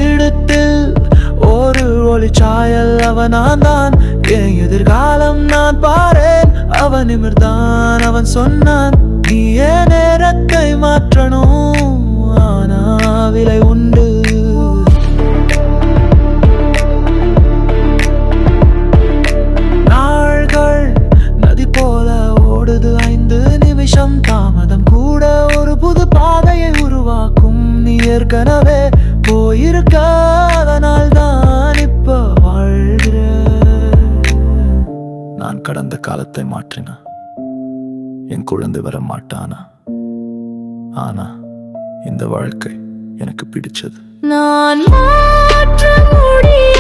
இடத்தில் ஒரு ஒளிச்சாயல் அவன் தான். என் எதிர்காலம் நான் பாரேன். அவன் நிமிர்ந்தான், அவன் சொன்னான், நீ ஏன் நேரத்தை மாற்றணும், ஆனா விலை உண்டு. நாள்கள் நதி போல ஓடுது, 5 நிமிஷம் தாமதம் கூட ஒரு புது பாதையை உருவாக்கும். நீ ஏற்கனவே போயிருக்க, அதனால் தான் இப்ப வாழ்கிற. நான் கடந்த காலத்தை மாற்றினா என் குழந்தை வர மாட்டானா? ஆனா இந்த வாழ்க்கை எனக்கு பிடிச்சது. நான் மாற்ற முடியும்.